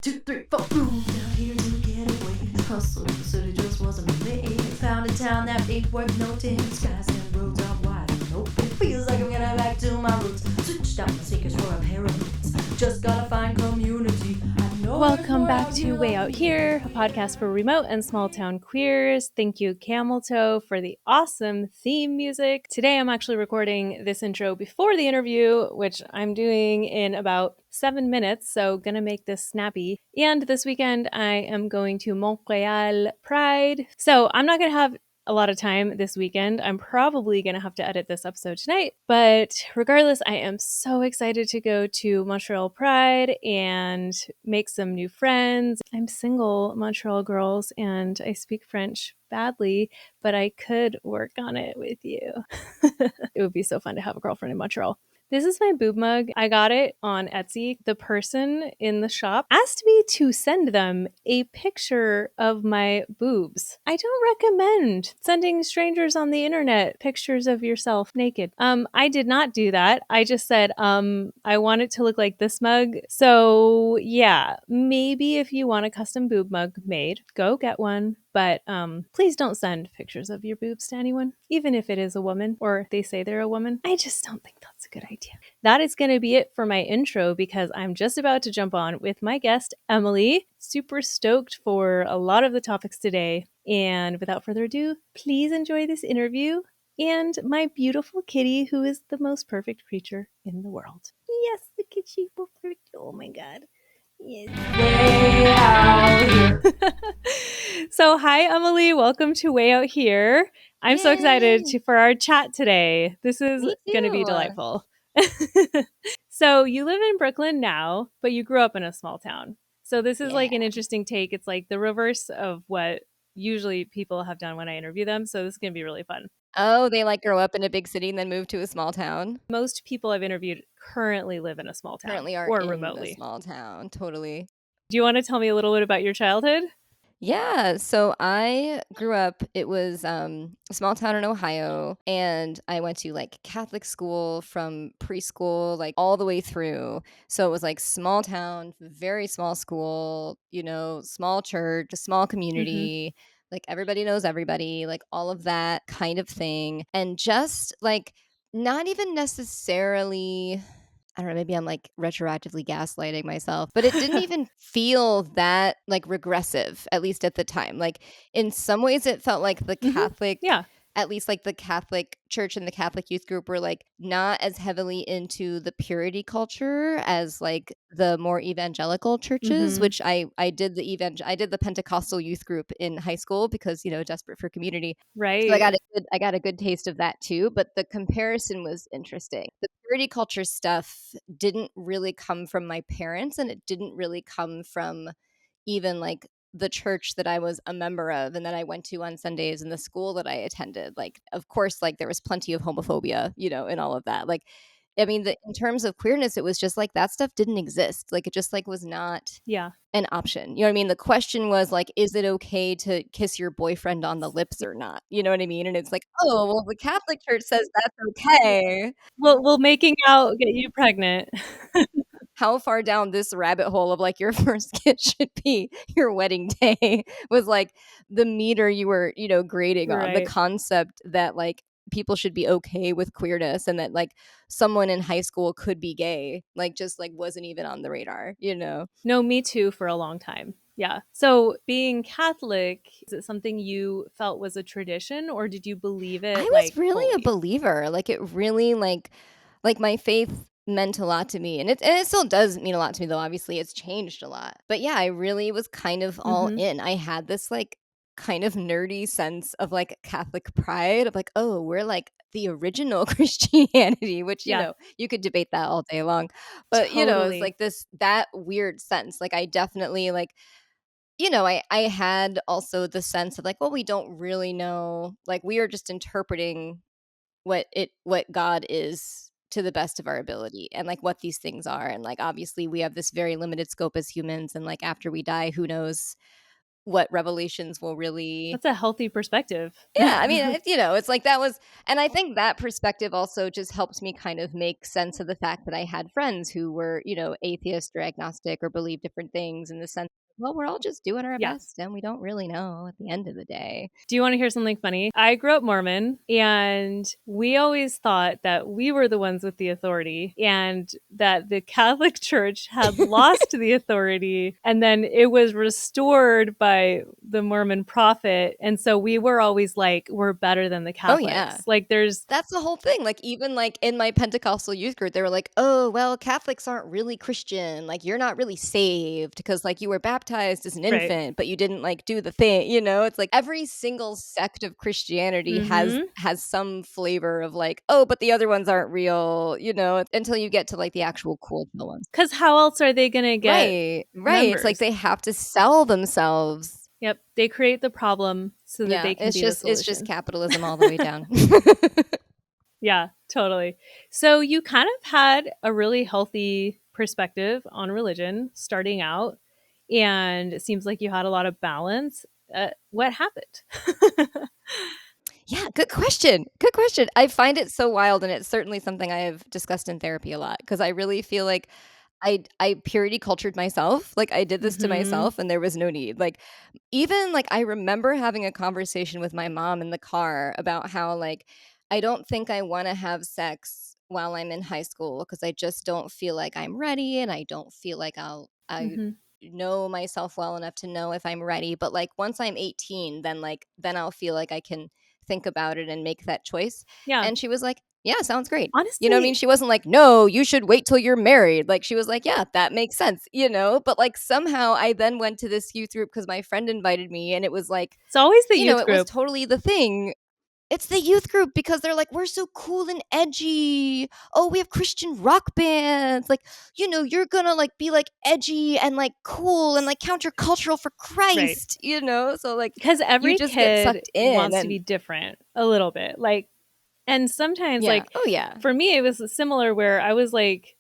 2, 3, 4, boom. Down here to get away. Hustle, the city just wasn't made. Found a town that ain't worth noting. Skies and roads are wide open. It feels like I'm getting back to my roots. Switched out my sneakers for a pair of boots. Just gotta find community. Welcome back to Way Out Here, a podcast for remote and small town queers. Thank you, Camel Toe, for the awesome theme music. Today I'm actually recording this intro before the interview, which I'm doing in about 7 minutes, so gonna make this snappy. And this weekend I am going to Montreal Pride. So I'm not gonna have a lot of time this weekend. I'm probably going to have to edit this episode tonight. But regardless, I am so excited to go to Montreal Pride and make some new friends. I'm single, Montreal girls, and I speak French badly, but I could work on it with you. It would be so fun to have a girlfriend in Montreal. This is my boob mug. I got it on Etsy. The person in the shop asked me to send them a picture of my boobs. I don't recommend sending strangers on the internet pictures of yourself naked. I did not do that. I just said, I want it to look like this mug. So yeah, maybe if you want a custom boob mug made, go get one. But please don't send pictures of your boobs to anyone, even if it is a woman or they say they're a woman. I just don't think that's a good idea. That is going to be it for my intro because I'm just about to jump on with my guest, Emily. Super stoked for a lot of the topics today. And without further ado, please enjoy this interview and my beautiful kitty, who is the most perfect creature in the world. Yes, the kitty. Oh my God. Yes. Way out here. So, hi, Emily. Welcome to Way Out Here. I'm so excited Yay. for our chat today. This is Me going to be too. delightful. So, you live in Brooklyn now, but you grew up in a small town. So, this is like an interesting take. It's like the reverse of what usually people have done when I interview them. So, this is going to be really fun. Oh, they like grow up in a big city and then move to a small town? Most people I've interviewed currently live in a small town Currently are or in remotely. a small town. Totally. Do you want to tell me a little bit about your childhood? Yeah, so I grew up, it was a small town in Ohio, and I went to like Catholic school from preschool, like all the way through. So it was like small town, very small school, you know, small church, a small community. Like everybody knows everybody, like all of that kind of thing. And just like not even necessarily, I don't know, maybe I'm like retroactively gaslighting myself, but it didn't even feel that like regressive, at least at the time. Like in some ways, it felt like the Catholic, Yeah. at least like the Catholic church and the Catholic youth group were like not as heavily into the purity culture as like the more evangelical churches, which I did I did the Pentecostal youth group in high school because, you know, desperate for community. So Right. I got a good taste of that too, but the comparison was interesting. The purity culture stuff didn't really come from my parents, and it didn't really come from even like the church that I was a member of and that I went to on Sundays and the school that I attended. Like, of course, like there was plenty of homophobia, you know, and all of that. Like, I mean, in terms of queerness, it was just like that stuff didn't exist. Like, it just like was not Yeah. an option. You know what I mean? The question was like, is it okay to kiss your boyfriend on the lips or not? You know what I mean? And it's like, oh, well, the Catholic Church says that's okay. Well, will making out get you pregnant? How far down this rabbit hole of like your first kiss should be your wedding day was like the meter you were, you know, grading on. The Right. concept that like people should be okay with queerness and that like someone in high school could be gay, like just like wasn't even on the radar, you know? No, me too for a long time. Yeah. So being Catholic, is it something you felt was a tradition or did you believe I it was like really a fully? believer. Like it really like my faith meant a lot to me. And it still does mean a lot to me though. Obviously it's changed a lot. But yeah, I really was kind of all in. I had this like kind of nerdy sense of like Catholic pride of like, oh, we're like the original Christianity, which, you Yeah. know, you could debate that all day long. But, you know, it's Totally. like that weird sense. Like I definitely like, you know, I had also the sense of like, well, we don't really know. Like we are just interpreting what God is to the best of our ability and like what these things are. And like obviously we have this very limited scope as humans. And like after we die, who knows what revelations will really. That's a healthy perspective. Yeah, I mean, it's like that was, and I think that perspective also just helps me kind of make sense of the fact that I had friends who were, atheist or agnostic or believe different things, in the sense, well, we're all just doing our Yeah. best and we don't really know at the end of the day. Do you want to hear something funny? I grew up Mormon, and we always thought that we were the ones with the authority and that the Catholic Church had lost the authority, and then it was restored by the Mormon prophet. And so we were always like, we're better than the Catholics. yeah. Like That's the whole thing. Like, even like in my Pentecostal youth group, they were like, oh, well, Catholics aren't really Christian. Like, you're not really saved because like you were baptized as an Right. infant, but you didn't like do the thing, It's like every single sect of Christianity has some flavor of like, oh, but the other ones aren't real, until you get to like the actual cool ones. Because how else are they going to get Right. It's like members? they have to sell themselves. Yep. They create the problem so that they can be the solution. It's just capitalism all the way down. Yeah, totally. So you kind of had a really healthy perspective on religion starting out, and it seems like you had a lot of balance. What happened? Yeah, good question. Good question. I find it so wild, and it's certainly something I have discussed in therapy a lot, because I really feel like I purity cultured myself. Like, I did this to myself, and there was no need. Like, even like I remember having a conversation with my mom in the car about how like I don't think I want to have sex while I'm in high school because I just don't feel like I'm ready, and I don't feel like I know myself well enough to know if I'm ready. But like once I'm 18, then I'll feel like I can think about it and make that choice. Yeah. And she was like, yeah, sounds great. Honestly, You know what I mean? She wasn't like, no, you should wait till you're married. Like, she was like, yeah, that makes sense, But like somehow I then went to this youth group because my friend invited me, and it was like, it's always the youth it group. was totally the thing. It's the youth group because they're like, we're so cool and edgy. Oh, we have Christian rock bands. Like, you're gonna like be like edgy and like cool and like countercultural for Christ, So like, because every just get kid sucked in wants to be different a little bit. Like, and sometimes yeah. like, oh yeah, for me, it was similar where I was like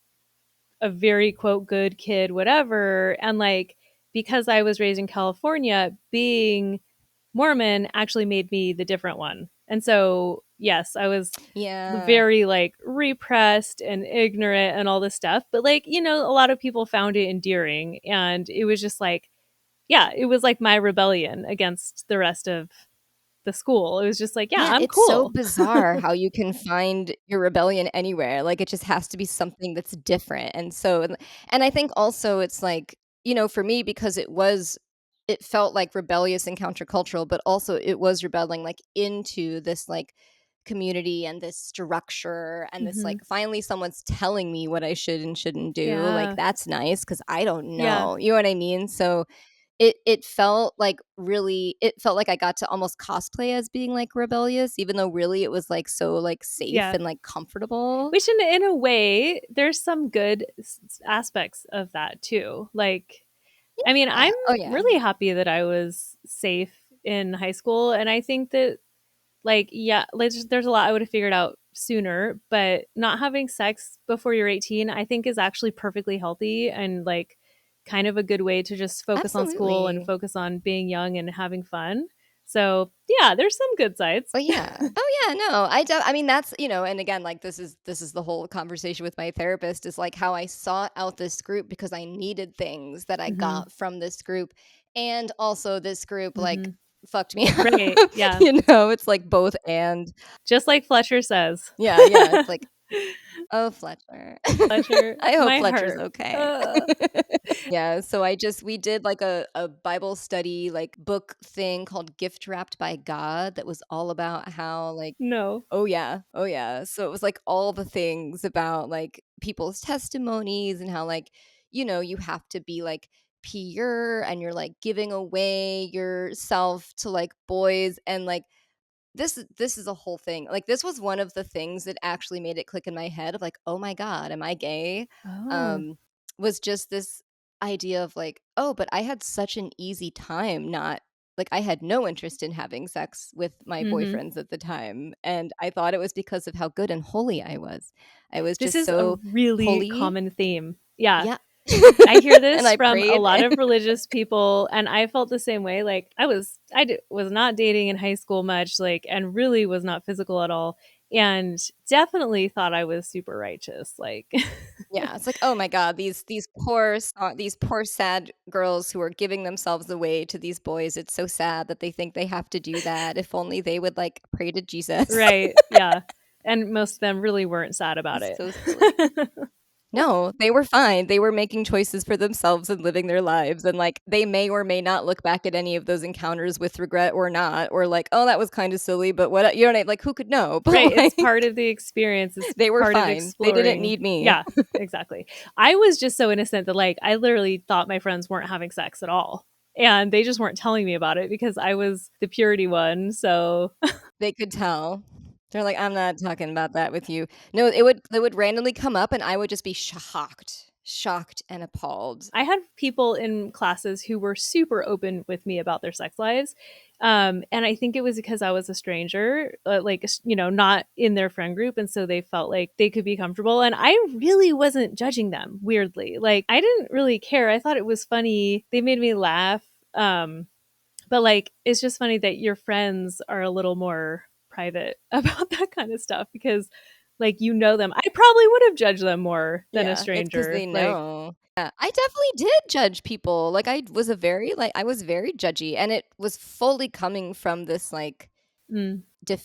a very quote good kid, whatever. And like, because I was raised in California, being Mormon actually made me the different one. And so, yes, I was very like repressed and ignorant and all this stuff. But like, a lot of people found it endearing. And it was just like, yeah, it was like my rebellion against the rest of the school. It was just like, I'm it's cool. so bizarre how you can find your rebellion anywhere. Like, it just has to be something that's different. And so, and I think also it's like, for me, because it felt like rebellious and countercultural, but also it was rebelling like into this like community and this structure and this like finally someone's telling me what I should and shouldn't do. Yeah. Like, that's nice because I don't know. Yeah. You know what I mean? So it felt like I got to almost cosplay as being like rebellious, even though really it was like so like safe and like comfortable. Which in a way, there's some good aspects of that too. Like, I mean, I'm really happy that I was safe in high school. And I think that like, there's a lot I would have figured out sooner, but not having sex before you're 18, I think is actually perfectly healthy and like kind of a good way to just focus on school and focus on being young and having fun. So yeah, there's some good sides. Oh yeah. Oh yeah. No, I mean, that's, and again, like this is the whole conversation with my therapist, is like how I sought out this group because I needed things that I got from this group. And also this group, like, fucked me up. Right. Yeah. It's like both and. Just like Fletcher says. Yeah. It's like, oh, Fletcher. I hope Fletcher's okay. Yeah. So we did like a Bible study, like book thing called Gift Wrapped by God that was all about how like. No. Oh yeah. So it was like all the things about like people's testimonies and how like, you have to be like pure and you're like giving away yourself to like boys, and like this is a whole thing. Like, this was one of the things that actually made it click in my head of like, oh my God, am I gay? Was just this idea of like, oh, but I had such an easy time not like, I had no interest in having sex with my boyfriends at the time, and I thought it was because of how good and holy I was. I was this just is so a really holy. common theme. Yeah. I hear this And I from a prayed. lot of religious people, and I felt the same way. Like was not dating in high school much, like, and really was not physical at all, and definitely thought I was super righteous. Like, Yeah, it's like, oh my God, these poor sad girls who are giving themselves away to these boys. It's so sad that they think they have to do that. If only they would like pray to Jesus. right, yeah, and most of them really weren't sad about It's it. so silly. No, they were fine. They were making choices for themselves and living their lives. And like they may or may not look back at any of those encounters with regret or not, or like, oh, that was kind of silly, but what, you know what I mean? Like, who could know? But Right, it's like, part of the experience. It's they were part of fine. They didn't exploring. need me. Yeah, exactly. I was just so innocent that like I literally thought my friends weren't having sex at all. And they just weren't telling me about it because I was the purity one. So They could tell. They're like, "I'm not talking about that with you." No, it would randomly come up and I would just be shocked and appalled. I had people in classes who were super open with me about their sex lives. And I think it was because I was a stranger, like, not in their friend group. And so they felt like they could be comfortable. And I really wasn't judging them, weirdly. Like, I didn't really care. I thought it was funny. They made me laugh. But like, it's just funny that your friends are a little more private about that kind of stuff because like them. I probably would have judged them more than a Yeah, it's because stranger. they Like, know. Yeah, I definitely did judge people. Like, I was very judgy, and it was fully coming from this, like, mm,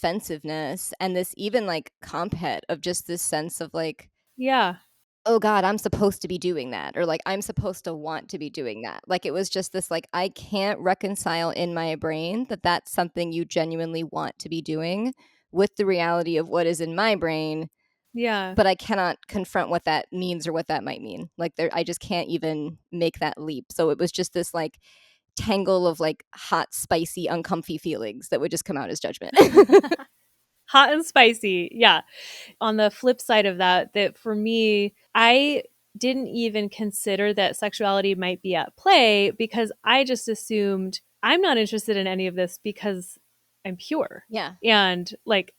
defensiveness and this even, like, compet of just this sense of, like, yeah, "Oh god, I'm supposed to be doing that," or, like, "I'm supposed to want to be doing that." Like, it was just this, like, I can't reconcile in my brain that that's something you genuinely want to be doing with the reality of what is in my brain, yeah. but I cannot confront what that means or what that might mean. Like, I just can't even make that leap. So it was just this, like, tangle of, like, hot, spicy, uncomfy feelings that would just come out as judgment. Hot and spicy. Yeah. On the flip side of that for me, I didn't even consider that sexuality might be at play because I just assumed I'm not interested in any of this because I'm pure. Yeah. And like,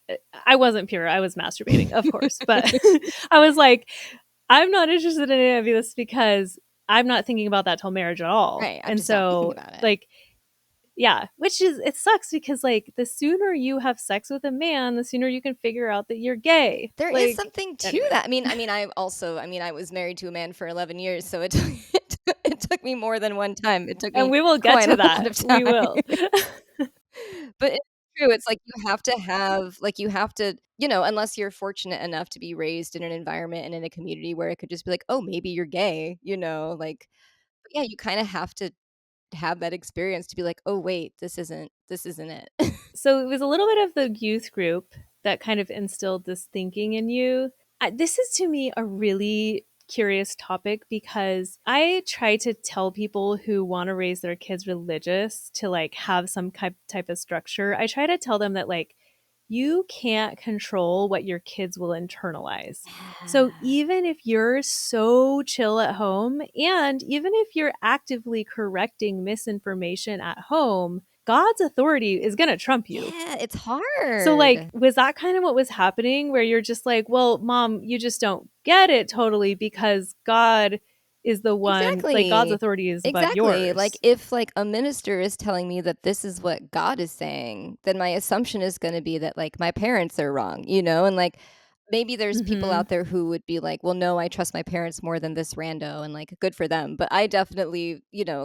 I wasn't pure. I was masturbating, of course. But I was like, I'm not interested in any of this because I'm not thinking about that till marriage at all. Right, I'm And just not thinking so, about it. like, yeah, which is it sucks because like the sooner you have sex with a man, the sooner you can figure out that you're gay. There is Like, something to anyway. that. I was married to a man for 11 years, so it took me more than one time. It took And me we will get quite to a lot that. of We time. will. But it's true. It's like you have to have like, you have to, unless you're fortunate enough to be raised in an environment and in a community where it could just be like, "Oh, maybe you're gay," like, but yeah, you kinda have to have that experience to be like, "Oh, wait, this isn't it." So it was a little bit of the youth group that kind of instilled this thinking in you. This is to me a really curious topic because I try to tell people who want to raise their kids religious to like have some type of structure. I try to tell them that like you can't control what your kids will internalize. So even if you're so chill at home and even if you're actively correcting misinformation at home, God's authority is going to trump you. Yeah, it's So, like, hard. was that kind of what was happening where you're just like, well, mom, you just don't get it totally because God is the one, like, God's Exactly. authority is above Exactly. Like, yours? if, like, a minister is telling me that this is what God is saying, then my assumption is gonna be that, like, my parents are wrong, and, like, maybe there's people Hmm. out there who would be like, "Well, no, I trust my parents more than this rando," and, like, good for them, but I definitely,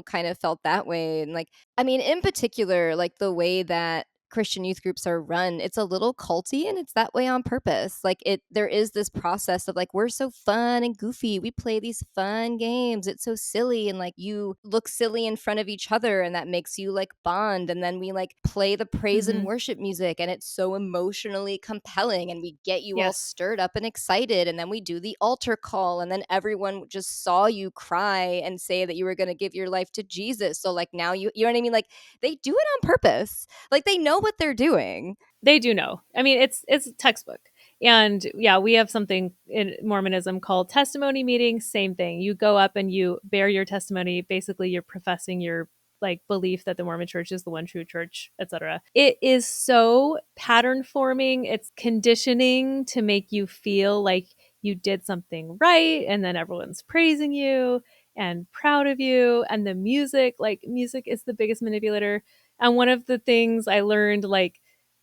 kind of felt that way, and, like, I mean, in particular, like, the way that Christian youth groups are run, it's a little culty and it's that way on purpose. Like, there is this process of like, we're so fun and goofy. We play these fun games. It's so silly. And like, you look silly in front of each other and that makes you like bond. And then we like play the praise and Hmm. worship music and it's so emotionally compelling and we get you all Yes. stirred up and excited. And then we do the altar call and then everyone just saw you cry and say that you were going to give your life to Jesus. So like now you know what I mean? Like they do it on purpose. Like they know what they're doing. They do know. I mean, it's textbook. And yeah, we have something in Mormonism called testimony meetings. Same thing. You go up and you bear your testimony. Basically, you're professing your like belief that the Mormon church is the one true church, etc. It is so pattern forming. It's conditioning to make you feel like you did something right and then everyone's praising you. and proud of you. And the music, like, music is the biggest manipulator. And one of the things I learned, like,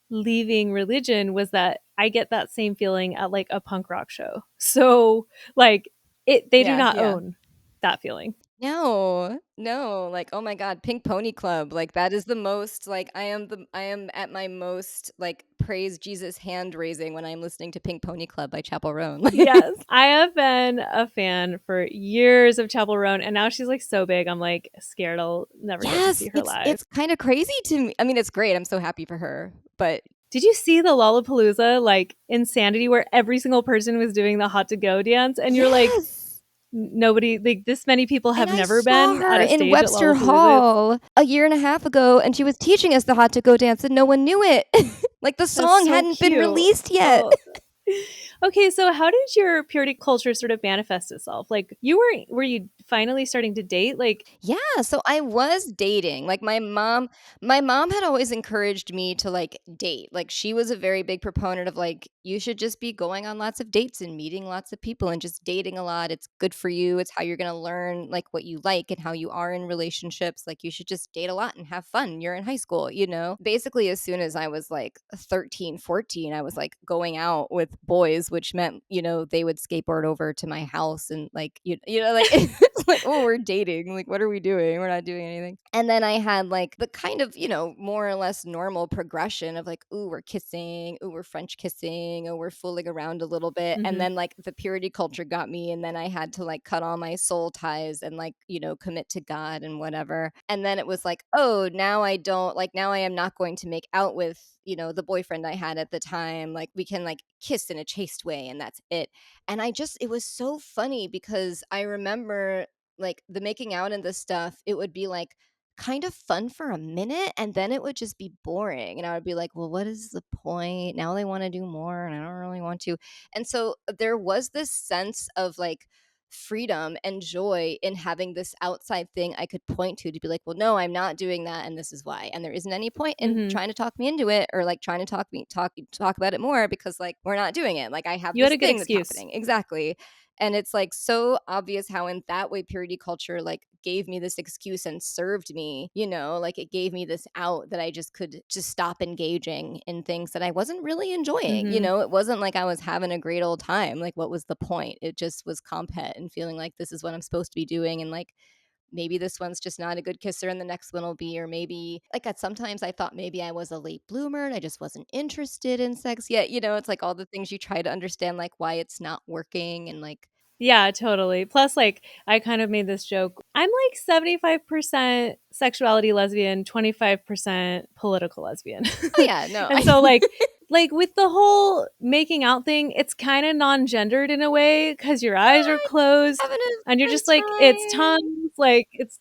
leaving religion was that I get that same feeling at like a punk rock show. So, like, they do Yeah, not yeah. own that feeling. No, no, like, oh my God, Pink Pony Club, like that is the most like I am at my most like praise Jesus hand raising when I'm listening to Pink Pony Club by Chapel Roan. Yes. I have been a fan for years of Chapel Roan, and now she's like so big, I'm like scared I'll never get to see Yes, her live. it's kind of crazy to me. I mean, it's great. I'm so happy for her. But did you see the Lollapalooza like insanity where every single person was doing the hot to go dance? And you're like, yes. nobody, like, this many people have And I never saw been her at a in stage at Webster Lollapalooza. Hall a year and a half ago, and she was teaching us the hot to go dance, and no one knew it. Like the song so hadn't been cute. released yet. Oh. Okay, so how did your purity culture sort of manifest itself? Like, were you finally starting to date? Like, Yeah, so I was dating. Like my mom had always encouraged me to like date. Like she was a very big proponent of like you should just be going on lots of dates and meeting lots of people and just dating a lot. It's good for you. It's how you're going to learn like what you like and how you are in relationships. Like you should just date a lot and have fun. You're in high school, you know. Basically as soon as I was like 13, 14, I was like going out with boys, which meant, you know, they would skateboard over to my house and like you know like it's like, oh, we're dating. Like, what are we doing? We're not doing anything. And then I had like the kind of, you know, more or less normal progression of like, ooh, we're kissing, ooh, we're French kissing, oh, we're fooling around a little bit. And then like the purity culture got me. And then I had to like cut all my soul ties and like, you know, commit to God and whatever. And then it was like, oh, now I don't like, now I am not going to make out with, you know, the boyfriend I had at the time. Like we can like kiss in a chaste way and that's it. And it was so funny because I remember like the making out and the stuff, it would be like kind of fun for a minute and then it would just be boring. And I would be like, well, what is the point? Now they want to do more and I don't really want to. And so there was this sense of like freedom and joy in having this outside thing I could point to be like, well, no, I'm not doing that. And this is why. And there isn't any point in trying to talk me into it or like trying to talk about it more because like we're not doing it. Like I have you had this a good thing that's excuse. happening. Exactly. And it's like so obvious how in that way purity culture like gave me this excuse and served me, you know, like it gave me this out that I just could just stop engaging in things that I wasn't really enjoying. You know, it wasn't like I was having a great old time. Like what was the point? It just was compet and feeling like this is what I'm supposed to be doing and like maybe this one's just not a good kisser and the next one will be, or maybe like at sometimes I thought maybe I was a late bloomer and I just wasn't interested in sex yet. You know, it's like all the things you try to understand, like why it's not working and like. Yeah, totally. Plus, like, I kind of made this joke. I'm like 75% sexuality lesbian, 25% political lesbian. Oh yeah, no. And so like with the whole making out thing, it's kind of non-gendered in a way because your eyes are closed having and you're a just good like, it's time. tongues, like it's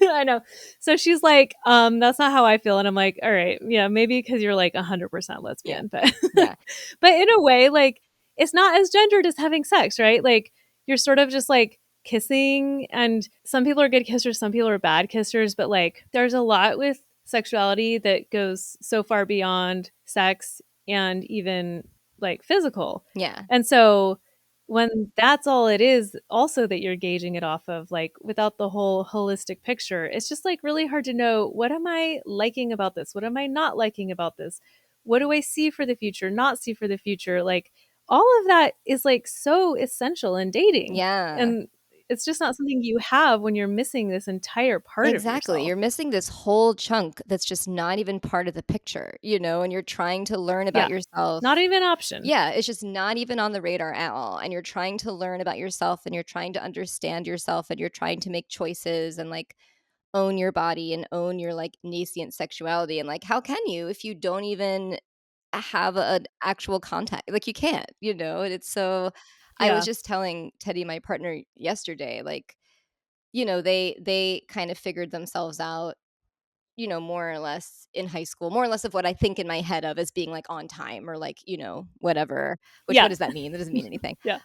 I know. So she's like, that's not how I feel. And I'm like, all right, yeah, maybe because you're like 100% Yeah. lesbian, but Yeah. but in a way, like it's not as gendered as having sex, right? Like you're sort of just like kissing, and some people are good kissers, some people are bad kissers, but like there's a lot with sexuality that goes so far beyond sex and even like physical. Yeah. And so when that's all it is, also that you're gauging it off of, like without the whole holistic picture, it's just like really hard to know, what am I liking about this? What am I not liking about this? What do I see for the future, not see for the future? Like all of that is like so essential in dating. Yeah. And it's just not something you have when you're missing this entire part of Exactly. yourself. You're missing this whole chunk that's just not even part of the picture, you know, and you're trying to learn about Yeah. yourself. Not even an option. Yeah, it's just not even on the radar at all. And you're trying to learn about yourself and you're trying to understand yourself and you're trying to make choices and like own your body and own your like nascent sexuality. And like, how can you if you don't even have an actual contact? Like, you can't, you know? And it's so, I was Yeah. just telling Teddy, my partner, yesterday, like, you know, they kind of figured themselves out, you know, more or less in high school, more or less of what I think in my head of as being like on time or like, you know, whatever, which what Yeah. does that mean? That doesn't mean anything. Yeah.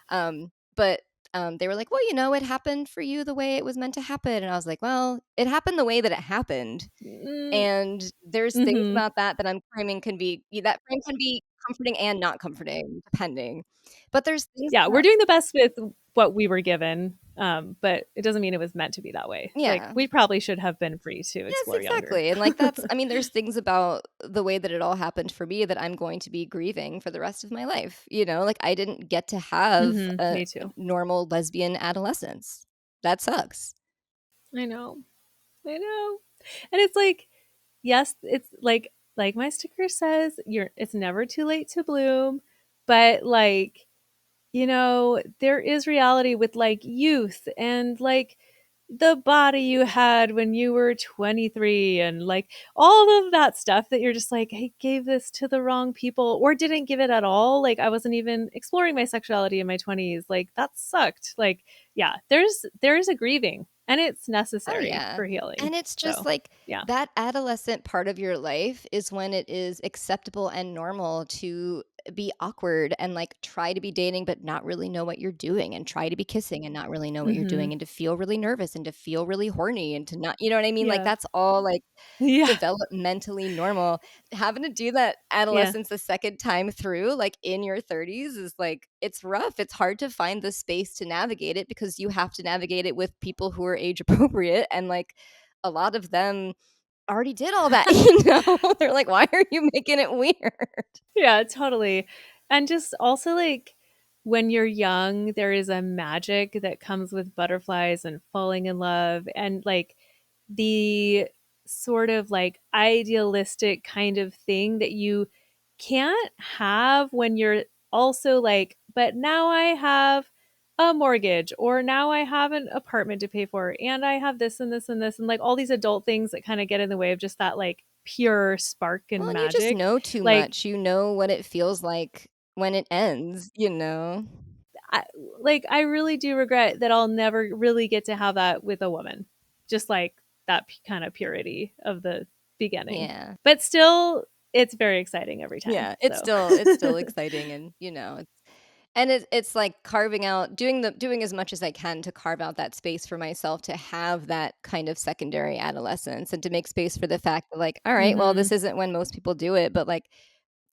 But they were like, well, you know, it happened for you the way it was meant to happen. And I was like, well, it happened the way that it happened. And there's things Mm-hmm. about that I'm framing that frame can be comforting and not comforting, depending. But there's things Yeah, we're about, doing the best with what we were given. But it doesn't mean it was meant to be that way. Like Yeah. we probably should have been free to Yes, explore younger. exactly. And like that's, I mean, there's things about the way that it all happened for me that I'm going to be grieving for the rest of my life. You know, like I didn't get to have a Me too. normal lesbian adolescence. That sucks. I know. I know. And it's like, yes, it's like my sticker says, it's never too late to bloom, but like, you know, there is reality with like youth and like the body you had when you were 23 and like all of that stuff that you're just like, I gave this to the wrong people or didn't give it at all. Like I wasn't even exploring my sexuality in my 20s. Like that sucked. Like, yeah, there's a grieving and it's Oh, necessary yeah. for healing. And it's just So, like yeah. that adolescent part of your life is when it is acceptable and normal to be awkward and like try to be dating but not really know what you're doing and try to be kissing and not really know what you're doing Mhm. and to feel really nervous and to feel really horny and to not, you know what I mean? Like Yeah. that's all like Yeah. developmentally normal. Having to do that Yeah. adolescence the second time through, like in your 30s, is like it's rough. It's hard to find the space to navigate it because you have to navigate it with people who are age appropriate, and like a lot of them already did all that. You know, they're like, "Why are you making it weird?" Yeah, totally. And just also like when you're young, there is a magic that comes with butterflies and falling in love and like the sort of like idealistic kind of thing that you can't have when you're also like, but now I have a mortgage or now I have an apartment to pay for and I have this and this and this and like all these adult things that kind of get in the way of just that like pure spark Well, and and you just magic. know too Like much. You know what it feels like when it ends. You know. I, I really do regret that I'll never really get to have that with a woman. Just like that kind of purity of the beginning. Yeah. But still it's very exciting every time. Yeah, it's still exciting, and you know, it's like carving out doing as much as I can to carve out that space for myself to have that kind of secondary adolescence and to make space for the fact that like, all right, well, Mhm. this isn't when most people do it, but like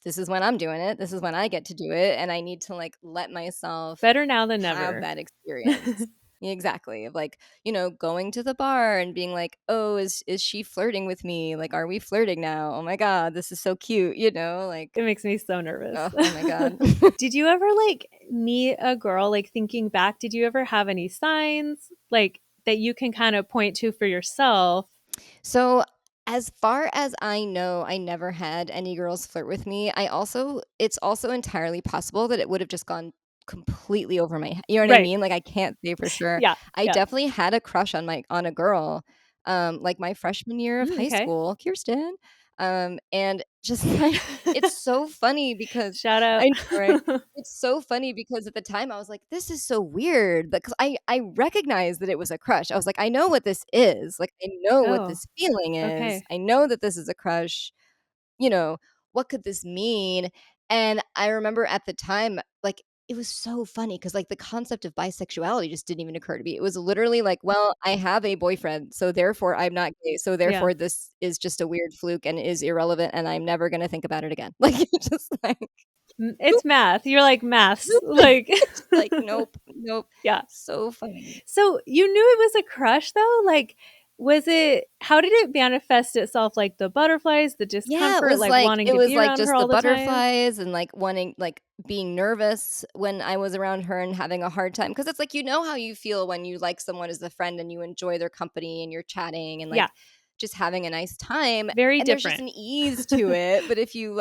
this is when I'm doing it. This is when I get to do it, and I need to like let myself Better now than have never. that experience. Yeah, exactly. Of like, you know, going to the bar and being like, "Oh, is she flirting with me? Like, are we flirting now? Oh my god, this is so cute." You know, like, It makes me so nervous. oh my god. Did you ever like meet a girl like thinking back, did you ever have any signs like that you can kind of point to for yourself? So, as far as I know, I never had any girls flirt with me. It's also entirely possible that it would have just gone completely over my head. You know what I Right. mean? Like I can't say for sure. Yeah. I Yeah. definitely had a crush on a girl, like my freshman year of high Okay. school, Kirsten. And just like it's so funny because Shout out. I know, right? It's so funny because at the time I was like, this is so weird because I recognized that it was a crush. I was like, I know what this is. Like, I know what Oh, this feeling is. okay. I know that this is a crush. You know, what could this mean? And I remember at the time, like, it was so funny because, like, the concept of bisexuality just didn't even occur to me. It was literally like, well, I have a boyfriend, so therefore I'm not gay. So Yeah. therefore this is just a weird fluke and is irrelevant, and I'm never going to think about it again. Like, it's just like, It's math. You're like maths. nope. Like It's like, nope, nope. yeah. So funny. So you knew it was a crush though? Like was it how did it manifest itself like the butterflies, the Yeah, discomfort, like wanting it to was be like around her just the all the time? butterflies and like wanting like being nervous when I was around her and having a hard time because it's like you know how you feel when you like someone as a friend and you enjoy their company and you're chatting and Yeah, like just having a nice time very and there's just different. an ease to it. But if you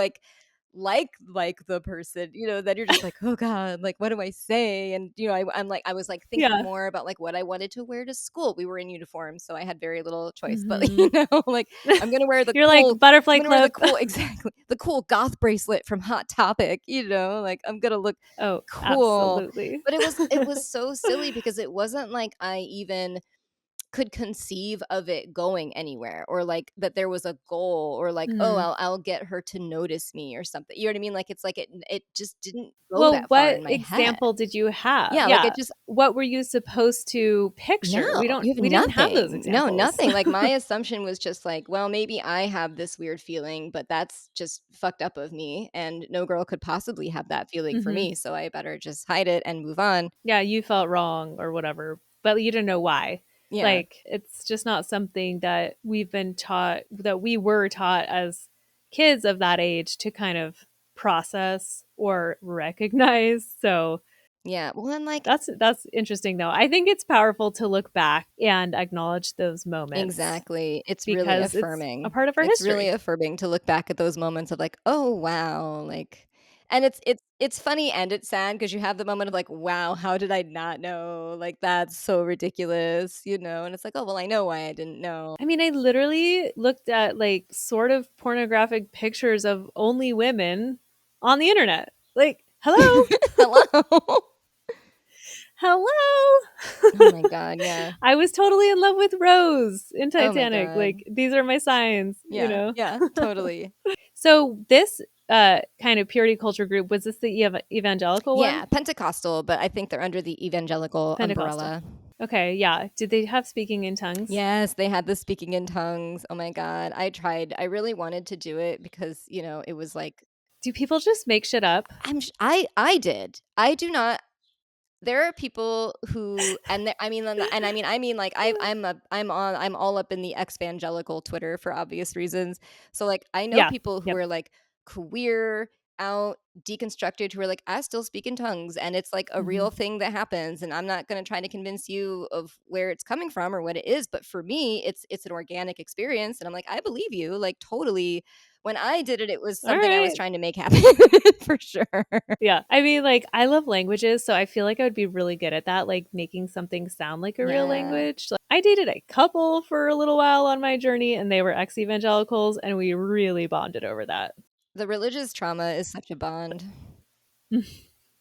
like the person, you know, then you're just like, oh God, like what do I say? And you know, I was like thinking Yeah. more about like what I wanted to wear to school. We were in uniform, so I had very little choice. But you Mhm. know, like I'm gonna wear the You're like cool I'm butterfly gonna wear the clip. cool exactly the cool goth bracelet from Hot Topic, you know, like I'm gonna look Oh, cool. absolutely. But it was so silly because it wasn't like I even could conceive of it going anywhere or like that there was a goal or like, oh, Mhm. I'll get her to notice me or something. You know what I mean? Like it's like it just didn't go Well, that far what in my head. example did you have? Yeah, like it Yeah. just What were you supposed to picture? no, you have We didn't have those nothing. No, examples. nothing. Like my assumption was just like, well, maybe I have this weird feeling, but that's just fucked up of me. And no girl could possibly have that feeling for Mhm. me. So I better just hide it and move on. Yeah, you felt wrong or whatever. but you don't know why. Yeah. Like, it's just not something that we've been taught, that we were taught as kids of that age to kind of process or recognize. So Yeah. Well, and like, that's interesting though. I think it's powerful to look back and acknowledge those moments exactly. It's really because it's a affirming. part of our It's really history. affirming to look back at those moments of like, oh wow, like, and it's funny and it's sad because you have the moment of like, wow, how did I not know? Like that's so ridiculous, you know? And it's like, oh well, I know why I didn't know. I mean, I literally looked at like sort of pornographic pictures of only women on the internet. Like, hello, Hello. hello. Oh my god, yeah. I was totally in love with Rose in Oh my Titanic. god. Like, these are my signs, you Yeah. know? Yeah, totally. So, this kind of purity culture group, was this the evangelical Yeah, one? Pentecostal, but I think they're under the evangelical Pentecostal. umbrella. Okay, yeah. Did they have speaking in tongues? Yes, they had the speaking in tongues. Oh my god. I tried. I really wanted to do it because, you know, it was like Do people just make shit up? I did. I do not. There are people who, and I mean like I'm all up in the evangelical Twitter for obvious reasons. So like I know Yeah. people who Yep. are like queer out deconstructed who are like I still speak in tongues and it's like a real thing that happens and I'm not going to try to convince you of where it's coming from or what it is, but for me it's an organic experience and I'm like I believe you like totally. When I did it, it was All something I was right. trying to make happen for sure. Yeah. I mean, like, I love languages, so I feel like I would be really good at that, like making something sound like a real Yeah. language. Like, I dated a couple for a little while on my journey, and they were ex evangelicals, and we really bonded over that. The religious trauma is such a bond.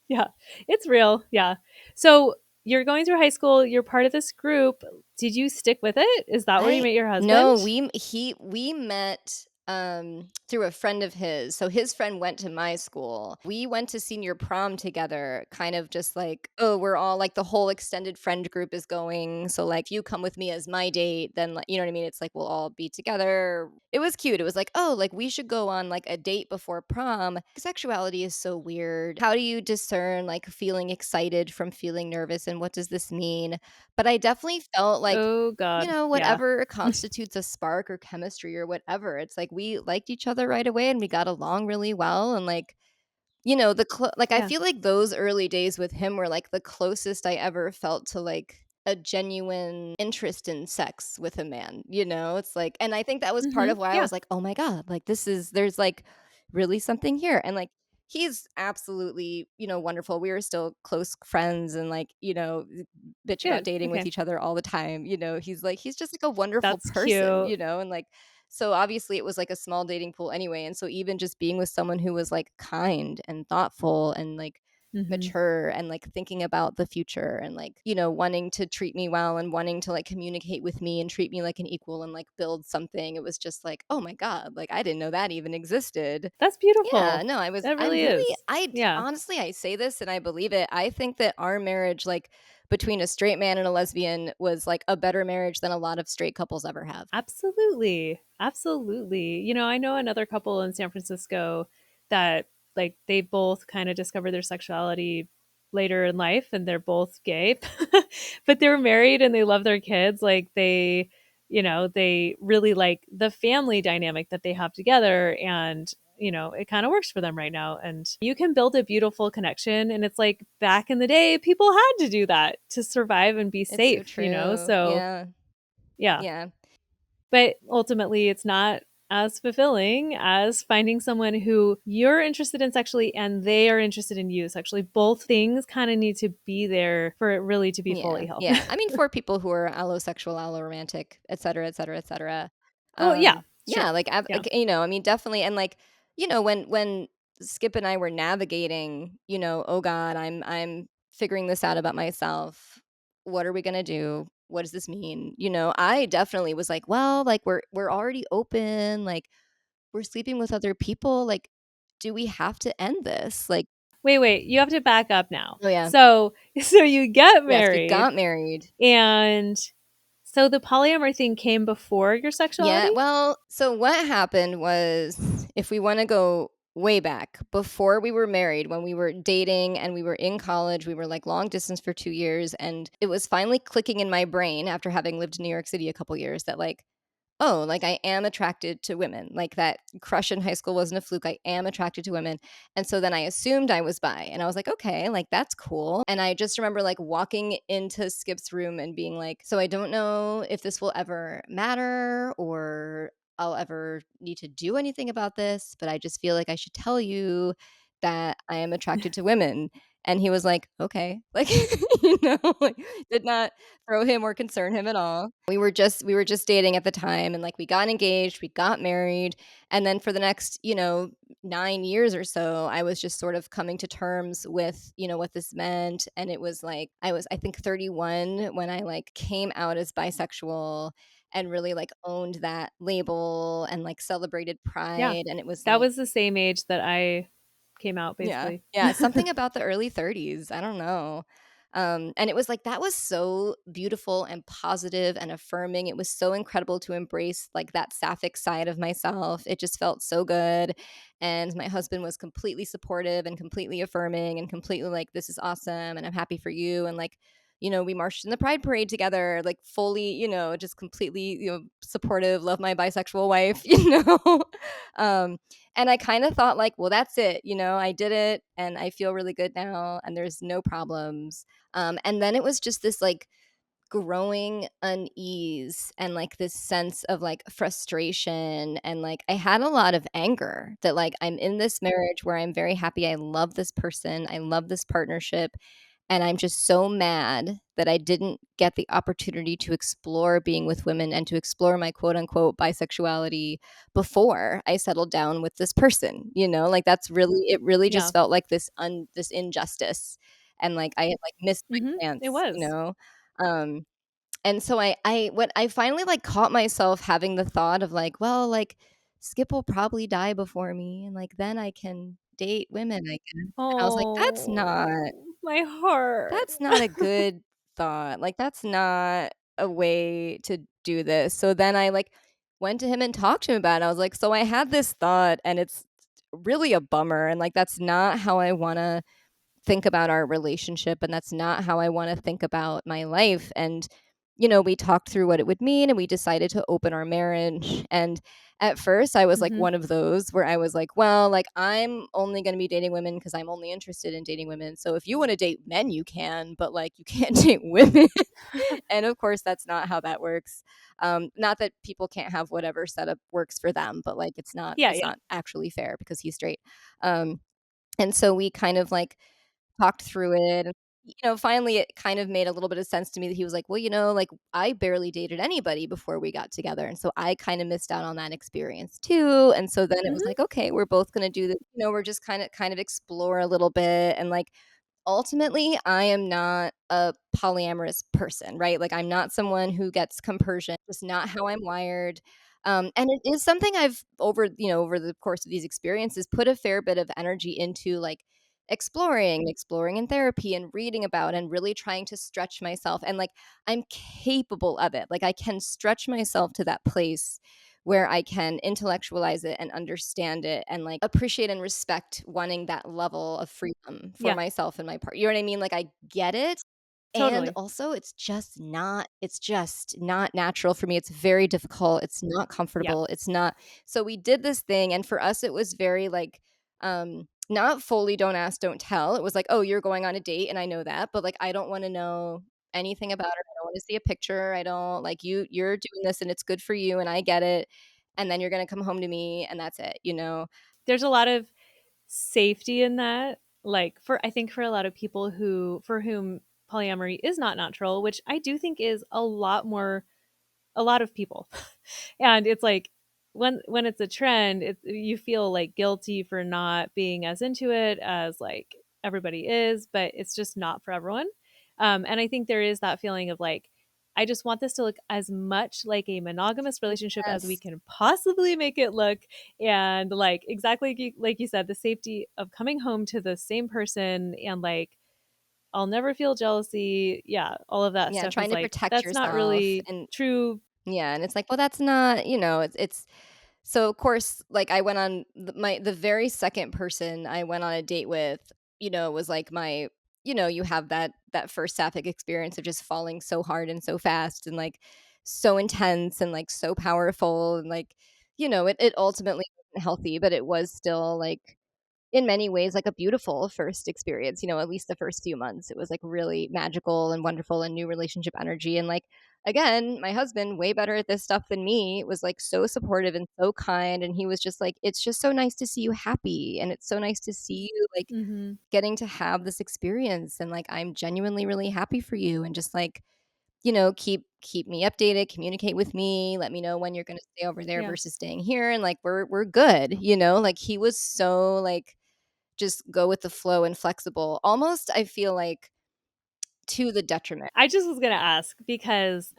Yeah, it's real. Yeah. So you're going through high school, you're part of this group. Did you stick with it? Is that where you met your husband? No, we met through a friend of his. So his friend went to my school. We went to senior prom together, kind of just like, oh, we're all like the whole extended friend group is going. So like if you come with me as my date, then like you know what I mean? It's like we'll all be together. It was cute. It was like, oh, like we should go on like a date before prom. Sexuality is so weird. How do you discern like feeling excited from feeling nervous and what does this mean? But I definitely felt like Oh, you God. know, Yeah. whatever constitutes a spark or chemistry or whatever. It's like we liked each other right away and we got along really well. And like, you know, like I Yeah. feel like those early days with him were like the closest I ever felt to like a genuine interest in sex with a man, you know? It's like, and I think that was part of why I Yeah. was like, oh my God, like there's like really something here. And like, he's absolutely, you know, wonderful. We were still close friends and like, you know, bitch about Good. dating with Okay. each other all the time. You know, he's just like a wonderful That's person, cute. you know, and like so obviously it was like a small dating pool anyway. And so even just being with someone who was like kind and thoughtful and like mature and like thinking about the future and like, you know, wanting to treat me well and wanting to like communicate with me and treat me like an equal and like build something. It was just like, oh my God, like I didn't know that even existed. That's Yeah, beautiful. no, That I'm really really, is. Yeah. honestly, I say this and I believe it. I think that our marriage, like between a straight man and a lesbian, was like a better marriage than a lot of straight couples ever have. Absolutely. Absolutely. You know, I know another couple in San Francisco that like they both kind of discovered their sexuality later in life and they're both gay. But they're married and they love their kids. Like they, you know, they really like the family dynamic that they have together and you know, it kind of works for them right now. And you can build a beautiful connection. And it's like back in the day, people had to do that to survive and be It's so safe, you know? true. So, Yeah. yeah. Yeah. But ultimately, it's not as fulfilling as finding someone who you're interested in sexually and they are interested in you sexually. Both things kind of need to be there for it really to be Yeah. fully healthy. Yeah. I mean, for people who are allosexual, alloromantic, et cetera, et cetera, et cetera. Oh, yeah, sure. Yeah, like, Yeah. you know, I mean, definitely. And like, you know, when Skip and I were navigating, you know, oh God, I'm figuring this out about myself. What are we gonna do? What does this mean? You know, I definitely was like, well, like we're already open, like we're sleeping with other people. Like, do we have to end this? Like, Wait, you have to back up now. oh yeah. So you get Yes, we married got married. and so the polyamory thing came before your Yeah, sexuality? well, so what happened was if we want to go way back before we were married, when we were dating and we were in college. We were like long distance for 2 years. And it was finally clicking in my brain after having lived in New York City a couple years that, like, oh, like I am attracted to women. Like that crush in high school wasn't a fluke. I am attracted to women. And so then I assumed I was bi. And I was like, okay, like that's cool. And I just remember like walking into Skip's room and being like, so I don't know if this will ever matter or I'll ever need to do anything about this, but I just feel like I should tell you that I am attracted to women. And he was like, okay, like, like did not throw him or concern him at all. We were just dating at the time, and like we got engaged, we got married, and then for the next, 9 years or so, I was just sort of coming to terms with, what this meant. And it was like I was, I think, 31 when I like came out as bisexual and really like owned that label and like celebrated Yeah. pride. And it was That like, was the same age that I came out, yeah. basically. Yeah. Something about the early 30s. I don't know. And it was like that was so beautiful and positive and affirming. It was so incredible to embrace like that sapphic side of myself. It just felt so good. And my husband was completely supportive and completely affirming and completely like, this is awesome. And I'm happy for you. And like, we marched in the Pride Parade together, like fully, just completely, supportive, love my bisexual wife, um, and I kind of thought like, well, that's it. I did it and I feel really good now and there's no problems. And then it was just this like growing unease and like this sense of like frustration. And like I had a lot of anger that like I'm in this marriage where I'm very happy. I love this person. I love this partnership. And I'm just so mad that I didn't get the opportunity to explore being with women and to explore my quote unquote bisexuality before I settled down with this person. Like that's really, it really Yeah. just felt like this injustice. And like I had like missed my It chance, was. Um, and so I finally like caught myself having the thought of like, well, like Skip will probably die before me and like then I can date women again. And I was like, Oh, my heart. that's not a good thought. Like that's not a way to do this. So then I like went to him and talked to him about it. I was like, so I had this thought and it's really a bummer and like that's not how I want to think about our relationship and that's not how I want to think about my life. And we talked through what it would mean and we decided to open our marriage. And at first I was like Mhm. one of those where I was like, well, like I'm only going to be dating women because I'm only interested in dating women. So if you want to date men, you can, but like you can't date women. And of course that's not how that works. Not that people can't have whatever setup works for them, but like it's not Yeah, it's yeah. not actually fair because he's straight. Um, and so we kind of like talked through it. And, finally it kind of made a little bit of sense to me that he was like, well, like I barely dated anybody before we got together. And so I kind of missed out on that experience too. And so then it was Mhm. like, okay, we're both going to do this. We're just kind of explore a little bit. And like, ultimately, I am not a polyamorous person, right? Like I'm not someone who gets compersion. It's not how I'm wired. And it is something I've over the course of these experiences put a fair bit of energy into like exploring in therapy and reading about and really trying to stretch myself. And like I'm capable of it. Like I can stretch myself to that place where I can intellectualize it and understand it and like appreciate and respect wanting that level of freedom for Yeah, myself and my part. You know what I mean? Like I get it. And totally. also it's just not natural for me. It's very difficult. It's not Yeah. comfortable. It's not. So we did this thing and for us it was very like not fully don't ask, don't tell. It was like, "Oh, you're going on a date and I know that, but like I don't want to know anything about it. I don't want to see a picture. I don't like you're doing this and it's good for you and I get it. And then you're going to come home to me and that's it. There's a lot of safety in that. Like for I think for a lot of people who for whom polyamory is not natural, which I do think is a lot of people. And it's like when it's a trend, you feel like guilty for not being as into it as like everybody is, but it's just not for everyone. And I think there is that feeling of like, I just want this to look as much like a monogamous relationship as we Yes. can possibly make it look. And like exactly like you said, the safety of coming home to the same person and like I'll never feel jealousy. Yeah, all of that Yeah, stuff trying is to like protect that's not yourself really and true. yeah, and it's like, well that's not, it's So of course, like I went on the very second person I went on a date with, was like my, you have that first sapphic experience of just falling so hard and so fast and like so intense and like so powerful and like, it ultimately wasn't healthy, but it was still like in many ways like a beautiful first experience, at least the first few months. It was like really magical and wonderful and new relationship energy. And like, again, my husband, way better at this stuff than me, was like so supportive and so kind. And he was just like, it's just so nice to see you happy. And it's so nice to see you like Mm-hmm. getting to have this experience. And like, I'm genuinely really happy for you. And just like, keep me updated, communicate with me, let me know when you're going to stay over there Yeah. versus staying here. And like, we're good, like he was so like, just go with the flow and flexible. Almost, I feel like to the detriment. I just was going to ask because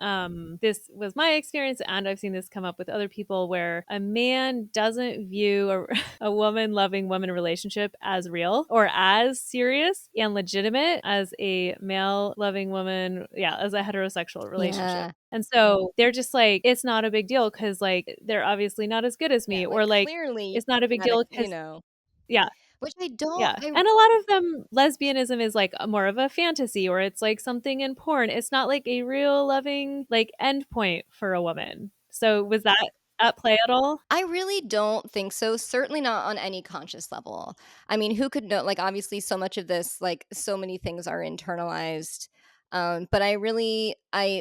this was my experience, and I've seen this come up with other people where a man doesn't view a woman loving woman relationship as real or as serious and legitimate as a male loving woman, as a heterosexual relationship. Yeah. And so they're just like, it's not a big deal because, like, they're obviously not as good as Yeah. me, Like or like, clearly, it's not a big not a, deal because, yeah, which I don't, yeah. And a lot of them, lesbianism is like more of a fantasy, or it's like something in porn. It's not like a real loving like end point for a woman. So was that at play at all? I really don't think so. Certainly not on any conscious level. I mean, who could know? Like, obviously, so much of this, like, so many things are internalized. But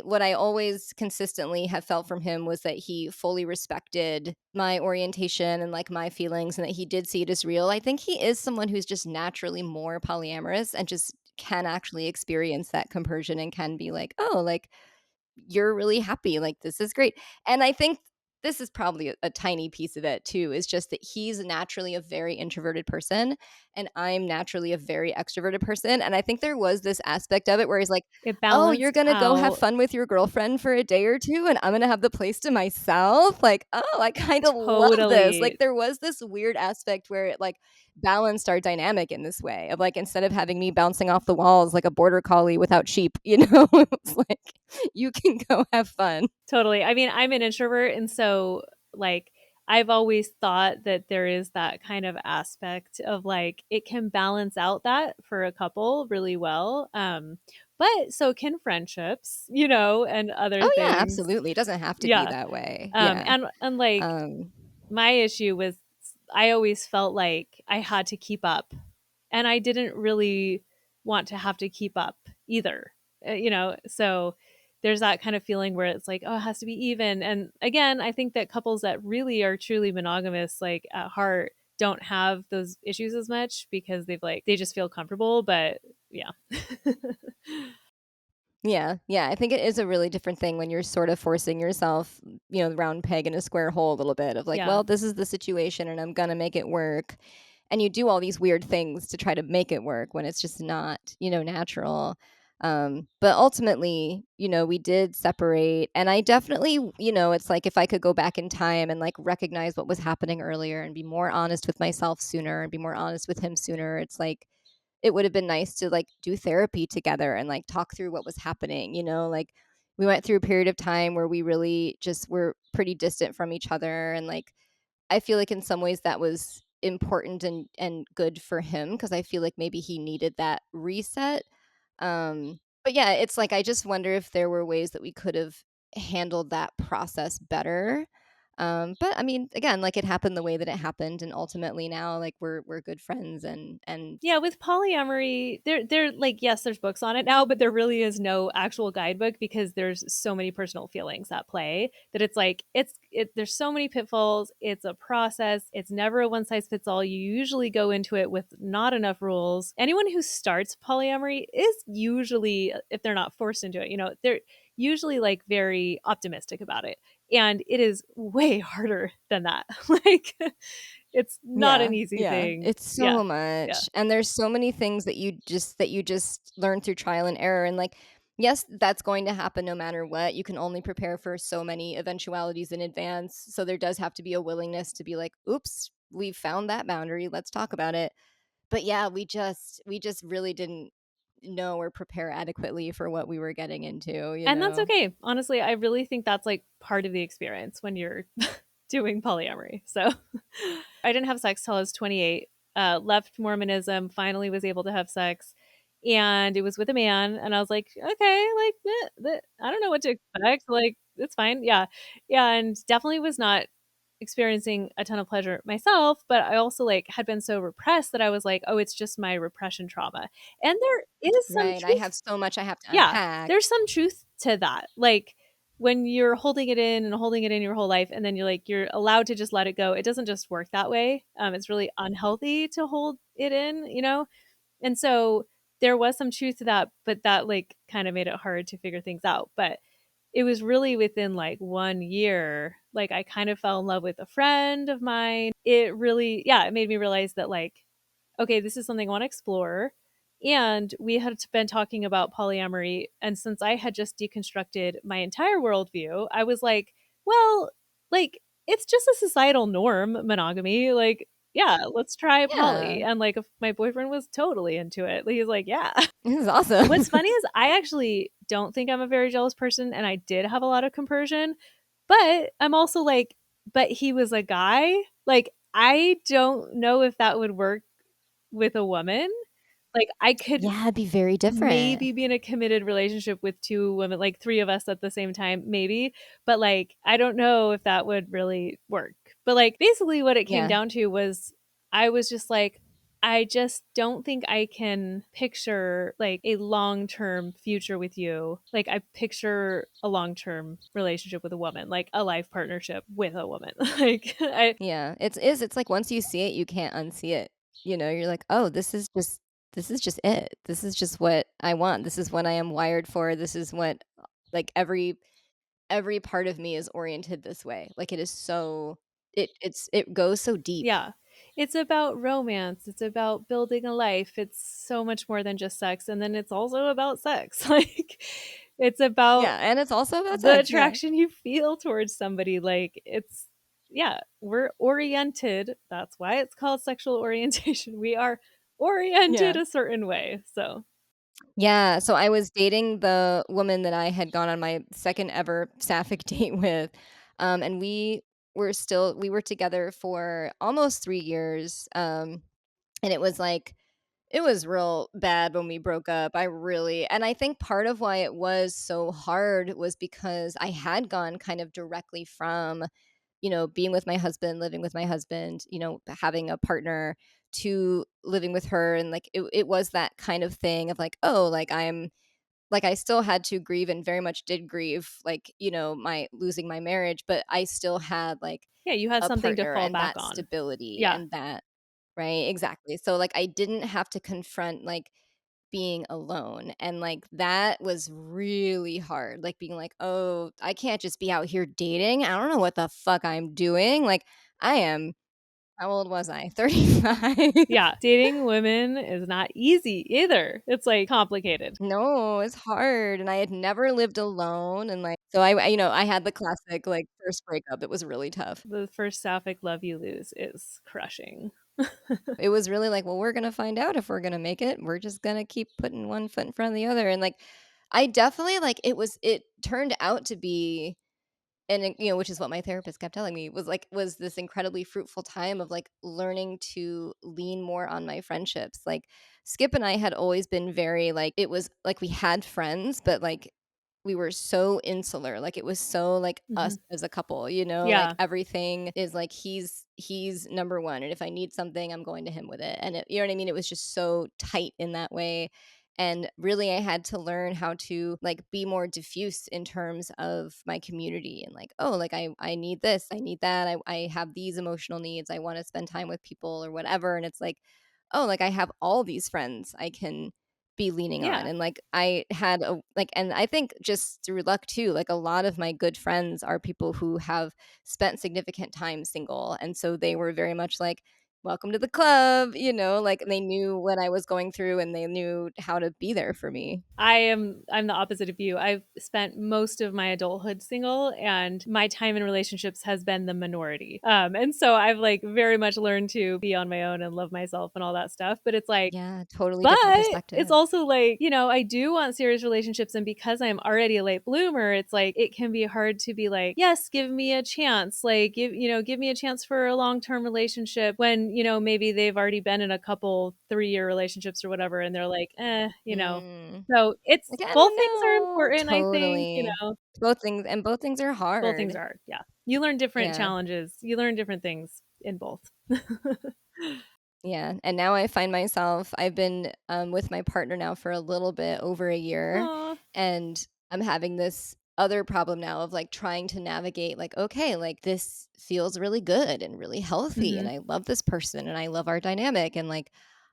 what I always consistently have felt from him was that he fully respected my orientation and like my feelings and that he did see it as real. I think he is someone who's just naturally more polyamorous and just can actually experience that compersion and can be like, oh, like, you're really happy. Like, this is great. And I think this is probably a tiny piece of it too, is just that he's naturally a very introverted person and I'm naturally a very extroverted person. And I think there was this aspect of it where he's like, It oh, you're balanced going to go have out fun with your girlfriend for a day or two and I'm going to have the place to myself. Like, oh, I kind of love this. Like, totally. there was this weird aspect where it like balanced our dynamic in this way of like, instead of having me bouncing off the walls like a border collie without sheep, it was like, you can go have fun. Totally. I mean, I'm an introvert, and so like I've always thought that there is that kind of aspect of like it can balance out that for a couple really well. But so can friendships, and other Oh, yeah, things. absolutely. It doesn't have to be Yeah. that way. Yeah. And like Um, my issue was I always felt like I had to keep up, and I didn't really want to have to keep up either. So there's that kind of feeling where it's like, oh, it has to be even. And again, I think that couples that really are truly monogamous, like at heart, don't have those issues as much because they just feel comfortable. But yeah. yeah. Yeah. I think it is a really different thing when you're sort of forcing yourself, the round peg in a square hole a little bit of like, Yeah. well, this is the situation and I'm going to make it work. And you do all these weird things to try to make it work when it's just not, natural. But ultimately, we did separate. And I definitely, it's like if I could go back in time and like recognize what was happening earlier and be more honest with myself sooner and be more honest with him sooner, it's like, it would have been nice to like do therapy together and like talk through what was happening, like we went through a period of time where we really just were pretty distant from each other. And like, I feel like in some ways that was important and good for him because I feel like maybe he needed that reset. But yeah, it's like I just wonder if there were ways that we could have handled that process better. But I mean, again, like it happened the way that it happened, and ultimately now, like we're good friends, and Yeah, with polyamory, there like yes, there's books on it now, but there really is no actual guidebook because there's so many personal feelings at play that it's like there's so many pitfalls. It's a process. It's never a one size fits all. You usually go into it with not enough rules. Anyone who starts polyamory is usually, if they're not forced into it, they're usually like very optimistic about it. And it is way harder than that. Like it's not an yeah, easy yeah, thing. it's Yeah. so Yeah. much, and there's so many things that you just learn through trial and error, and like, yes, that's going to happen no matter what. You can only prepare for so many eventualities in advance, so there does have to be a willingness to be like, "Oops, we found that boundary. Let's talk about it." But yeah, we just really didn't know or prepare adequately for what we were getting into. And that's okay. Honestly, I really think that's like part of the experience when you're doing polyamory. So I didn't have sex till I was 28. Left Mormonism, finally was able to have sex, and it was with a man. And I was like, okay, like I don't know what to expect. Like it's fine, yeah, yeah, and definitely was not experiencing a ton of pleasure myself, but I also like had been so repressed that I was like, oh, it's just my repression trauma. And there is some Right. I have truth. so much I have to Yeah, unpack. there's some truth to that. Like when you're holding it in and holding it in your whole life, and then you're allowed to just let it go. It doesn't just work that way. It's really unhealthy to hold it in, you know? And so there was some truth to that, but that like kind of made it hard to figure things out. But it was really within like 1 year, like I kind of fell in love with a friend of mine. It really, yeah, it made me realize that like, okay, this is something I want to explore. And we had been talking about polyamory. And since I had just deconstructed my entire worldview, I was like, well, like, it's just a societal norm, monogamy. Like, yeah, let's try poly. Yeah. And like, if my boyfriend was totally into it, he's like, yeah. This is awesome. What's funny is I actually don't think I'm a very jealous person. And I did have a lot of compersion. But I'm also like, but he was a guy. Like, I don't know if that would work with a woman. Like, I could Yeah, it'd be very different. maybe be in a committed relationship with 2 women, like 3 of us at the same time, maybe, but, like, I don't know if that would really work. But, like, basically what it came Yeah. down to was I was just like, I just don't think I can picture, like, a long-term future with you. Like, I picture a long-term relationship with a woman, like, a life partnership with a woman. Like, I Yeah. It's like once you see it, you can't unsee it. You know, you're like, "Oh, this is just it. This is just what I want. This is what I am wired for. This is what like every part of me is oriented this way." Like it is so it goes so deep. Yeah. It's about romance. It's about building a life. It's so much more than just sex. And then it's also about sex. Like, it's about Yeah, and it's also about the sex, yeah. attraction you feel towards somebody. Like, it's, yeah, we're oriented. That's why it's called sexual orientation. We are oriented Yeah. a certain way. So, Yeah, so I was dating the woman that I had gone on my second ever sapphic date with, and we were together for almost 3 years, and it was like it was real bad when we broke up. And I think part of why it was so hard was because I had gone kind of directly from, being with my husband, living with my husband, having a partner to living with her. And like it was that kind of thing of like, oh, like I still had to grieve and very much did grieve, like, my losing my marriage, but I still had like yeah, you had a something to partner fall and back that on. stability Yeah. and that, right? Exactly. So like I didn't have to confront like being alone. And like that was really hard. Like being like, oh, I can't just be out here dating. I don't know what the fuck I'm doing. Like I am, how old was I? 35. Yeah. Dating women is not easy either. It's like complicated. No, it's hard. And I had never lived alone. And like, so I had the classic like first breakup. It was really tough. The first sapphic love you lose is crushing. It was really like, well, we're going to find out if we're going to make it. We're just going to keep putting one foot in front of the other. And like, I definitely like it turned out to be, and which is what my therapist kept telling me was this incredibly fruitful time of like learning to lean more on my friendships. Like Skip and I had always been very like, it was like we had friends, but like we were so insular. Like it was so like us Mhm. as a couple, like Yeah. everything is like he's number one, and if I need something I'm going to him with it. And you know what I mean, it was just so tight in that way. And really I had to learn how to like be more diffuse in terms of my community, and like, oh, like I need this, I need that, I have these emotional needs, I want to spend time with people or whatever. And it's like, oh, like I have all these friends I can be leaning on. Yeah. And like I had a like, and I think just through luck too, like a lot of my good friends are people who have spent significant time single, and so they were very much like, welcome to the club, like they knew what I was going through and they knew how to be there for me. I'm the opposite of you. I've spent most of my adulthood single, and my time in relationships has been the minority. And so I've like very much learned to be on my own and love myself and all that stuff. But it's like, Yeah, totally but different it's perspective. also like, I do want serious relationships. And because I'm already a late bloomer, it's like, it can be hard to be like, yes, give me a chance. Like, give me a chance for a long-term relationship when, maybe they've already been in a couple 3-year relationships or whatever. And they're like, Mm. so it's Like, I both don't things are know. important, I think, Totally. Both things are both things hard. are, yeah. You learn different Yeah. challenges. You learn different things in both. Yeah. And now I find myself, I've been with my partner now for a little bit over a year, Aw. and I'm having this other problem now of like trying to navigate, like, okay, like this feels really good and really healthy. And Mhm. I love this person and I love our dynamic. And like,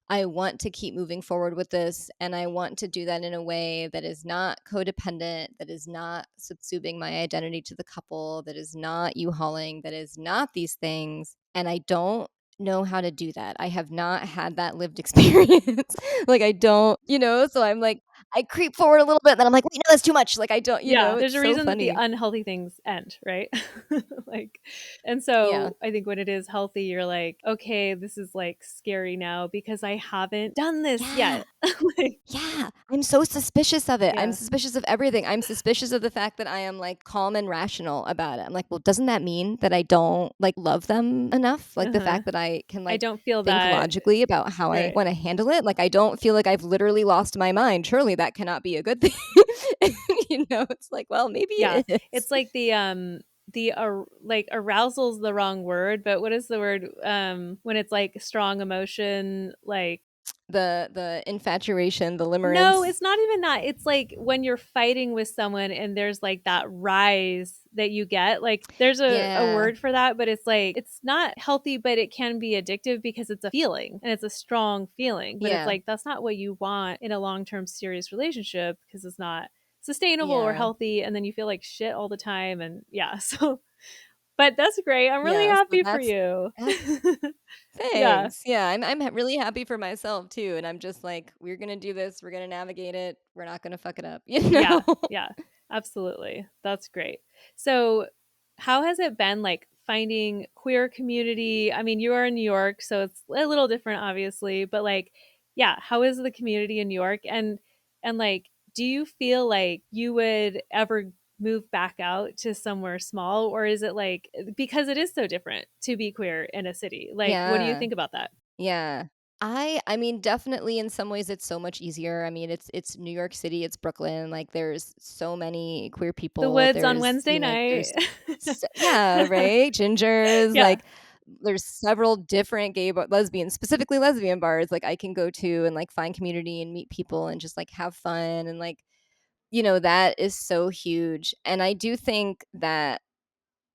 I want to keep moving forward with this. And I want to do that in a way that is not codependent, that is not subsuming my identity to the couple, that is not U-hauling, that is not these things. And I don't know how to do that. I have not had that lived experience. Like I don't, so I'm like I creep forward a little bit, then I'm like, wait, no, that's too much. Like I don't, Yeah, there's it's a so reason that the funny. unhealthy things end, right? Like, and Yeah. so I think when it is healthy, you're like, okay, this is like scary now because I haven't done this Yeah. yet. Like, Yeah, I'm so suspicious of it. I'm yeah, suspicious of everything. I'm suspicious of the fact that I am like calm and rational about it. I'm like, well, doesn't that mean that I don't like love them enough? Like the uh-huh. fact that I can I like don't feel think that, logically about how I right. want to handle it. Like I don't feel like I've literally lost my mind. Surely that cannot be a good thing. It's like, well, maybe Yeah, it is. it's like like arousal's the wrong word, but what is the word when it's like strong emotion, like The infatuation, the no, limerence. it's not even that. It's like when you're fighting with someone and there's like that rise that you get. Like there's a Yeah. word for that, but it's like it's not healthy, but it can be addictive because it's a feeling and it's a strong feeling. But it's Yeah. like that's not what you want in a long term serious relationship because it's not sustainable or Yeah. healthy. And then you feel like shit all the time. And yeah, so but that's great. I'm really Yeah. So happy for that's you. that's Yeah. Thanks. Yeah, I'm really happy for myself too, and I'm just like, we're gonna do this. We're gonna navigate it. We're not gonna fuck it up. You Yeah, know? yeah, absolutely. That's great. So, how has it been like finding queer community? I mean, you are in New York, so it's a little different, obviously, but like, yeah, how is the community in New York? And like, do you feel like you would ever move back out to somewhere small, or is it like because it is so different to be queer in a city? Like, what do you Yeah. think about that? Yeah. I mean, definitely in some ways it's so much easier. I mean, it's New York City, it's Brooklyn. Like there's so many queer The people. woods on Wednesday There's night. yeah, right? Gingers, Yeah. like there's several different lesbian, specifically lesbian bars like I can go to and like find community and meet people and just like have fun and like that is so huge. And I do think that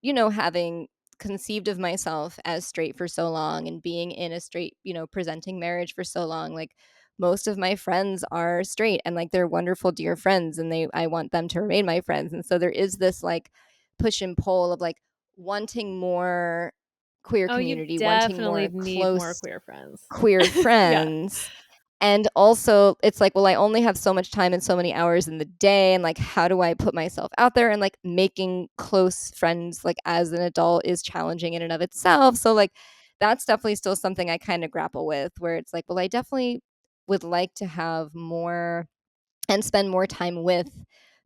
having conceived of myself as straight for so long and being in a straight, presenting marriage for so long, like most of my friends are straight and like they're wonderful dear friends and I want them to remain my friends. And so there is this like push and pull of like wanting more queer Oh, you community, wanting definitely more need more close queer friends. queer Yeah. friends. And also, it's like, well, I only have so much time and so many hours in the day. And like, how do I put myself out there? And like, making close friends, like, as an adult is challenging in and of itself. So, like, that's definitely still something I kind of grapple with, where it's like, well, I definitely would like to have more and spend more time with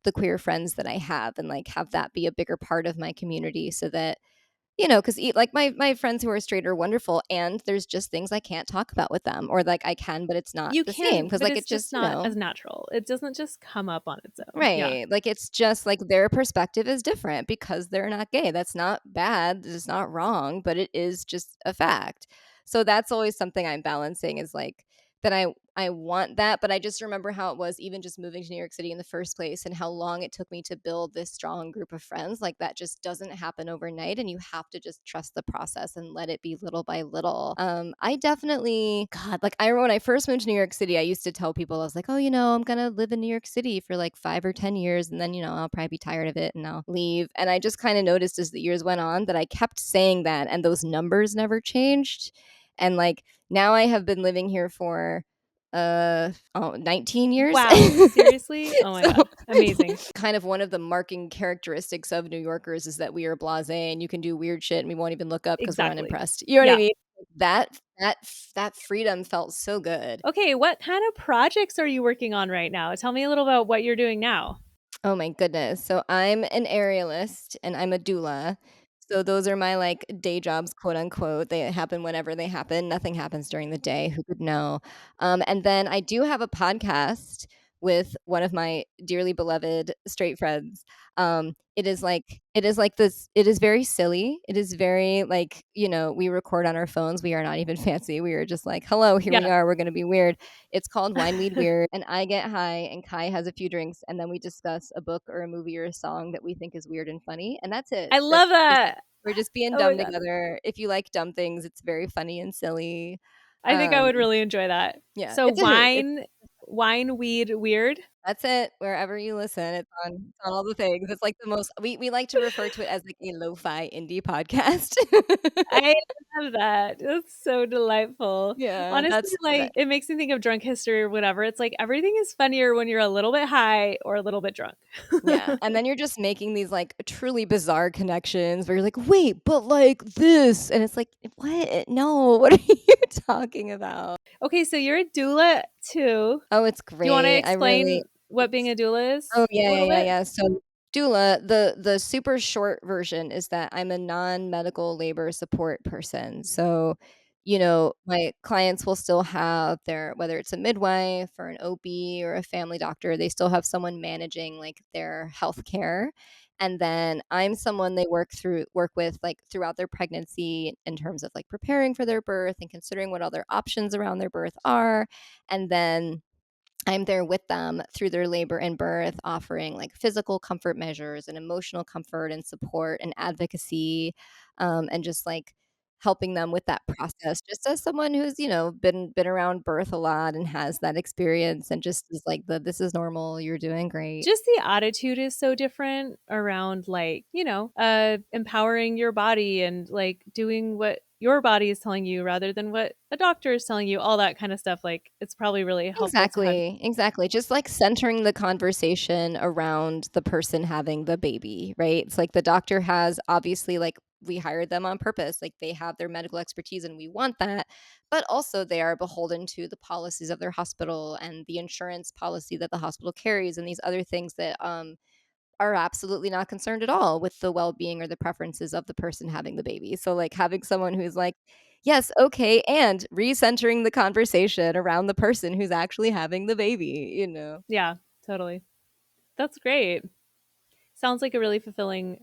the queer friends that I have and like have that be a bigger part of my community so that because like my friends who are straight are wonderful, and there's just things I can't talk about with them, or like I can, but it's not You the same can, because but like it's it just just not as natural. It doesn't just come up on its own. Yeah. right, like it's just like their perspective is different because they're not gay. That's not bad. It's not wrong, but it is just a fact. So that's always something I'm balancing is like that I want that, but I just remember how it was even just moving to New York City in the first place and how long it took me to build this strong group of friends. Like that just doesn't happen overnight and you have to just trust the process and let it be little by little. I definitely God, like I remember when I first moved to New York City, I used to tell people I was like, "Oh, I'm going to live in New York City for like 5 or 10 years and then, I'll probably be tired of it and I'll leave." And I just kind of noticed as the years went on that I kept saying that and those numbers never changed. And like now I have been living here for 19 years. Wow, seriously? Oh my So god, amazing. kind of one of the marking characteristics of New Yorkers is that we are blasé and you can do weird shit and we won't even look up because we're Exactly. unimpressed. You know what I Yeah. mean? That freedom felt so good. Okay, what kind of projects are you working on right now? Tell me a little about what you're doing now. Oh my goodness. So I'm an aerialist and I'm a doula. So those are my like day jobs, quote unquote. They happen whenever they happen. Nothing happens during the day. Who could know? And then I do have a podcast with one of my dearly beloved straight friends. It is like this. It is very silly. It is very like we record on our phones. We are not even fancy. We are just like, hello, here we Yeah. are. We're gonna be weird. It's called Wine Weed Weird, and I get high, and Kai has a few drinks, and then we discuss a book or a movie or a song that we think is weird and funny, and that's it. I love that. We're just being Oh my dumb god. together. If you like dumb things, it's very funny and silly. I think I would Um, really enjoy that. yeah, So it's a hoot. wine, weed, weird. That's it. Wherever you listen, it's on all the things. It's like the most. We like to refer to it as like a lo-fi indie podcast. I love that. That's so delightful. Yeah, Honestly, that's like it makes me think of drunk history or whatever. It's like everything is funnier when you're a little bit high or a little bit drunk. yeah. And then you're just making these like truly bizarre connections where you're like, wait, but like this. And it's like, what? No, what are you talking about? Okay, so you're a doula too. Oh, it's Do you want to great. I explain really what being a doula is Oh, a yeah, yeah, little yeah, bit? yeah. So doula, the super short version is that I'm a non-medical labor support person. So, my clients will still have their whether it's a midwife or an OB or a family doctor, they still have someone managing like their health care. And then I'm someone they work with like throughout their pregnancy in terms of like preparing for their birth and considering what other options around their birth are. And then I'm there with them through their labor and birth, offering like physical comfort measures and emotional comfort and support and advocacy, and just like helping them with that process. Just as someone who's been around birth a lot and has that experience, and just is like this is normal. You're doing great. Just the attitude is so different around like, empowering your body and like doing what your body is telling you rather than what a doctor is telling you, all that kind of stuff. Like it's probably really helpful to have. Exactly. Just like centering the conversation around the person having the baby, right? It's like the doctor has obviously like we hired them on purpose. Like they have their medical expertise and we want that. But also they are beholden to the policies of their hospital and the insurance policy that the hospital carries and these other things that are absolutely not concerned at all with the well-being or the preferences of the person having the baby. So like having someone who's like, yes, okay, and recentering the conversation around the person who's actually having the baby. Yeah, totally. That's great. Sounds like a really fulfilling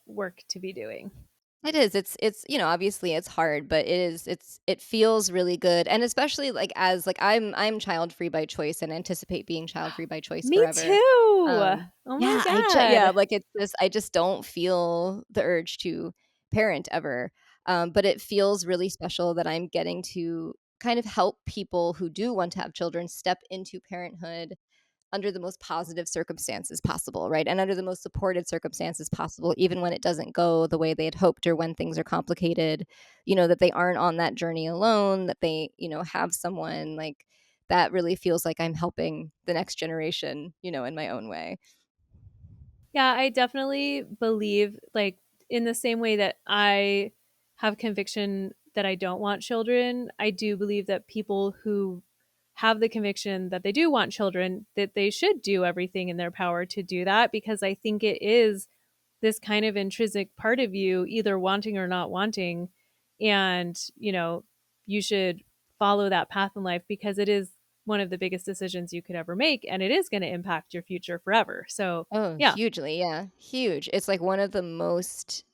work to be doing. It is. Obviously it's hard, but it feels really good. And especially like as like I'm child free by choice and anticipate being child free by choice Me forever. too. Oh my Yeah, god. like I just don't feel the urge to parent ever. But it feels really special that I'm getting to kind of help people who do want to have children step into parenthood under the most positive circumstances possible, right? And under the most supported circumstances possible, even when it doesn't go the way they had hoped or when things are complicated, that they aren't on that journey alone, that they, have someone like that really feels like I'm helping the next generation, in my own way. Yeah, I definitely believe, like, in the same way that I have conviction that I don't want children, I do believe that people who have the conviction that they do want children, that they should do everything in their power to do that, because I think it is this kind of intrinsic part of you, either wanting or not wanting. And, you should follow that path in life because it is one of the biggest decisions you could ever make. And it is going to impact your future forever. So, Oh, yeah, hugely, yeah. Huge. It's like one of the most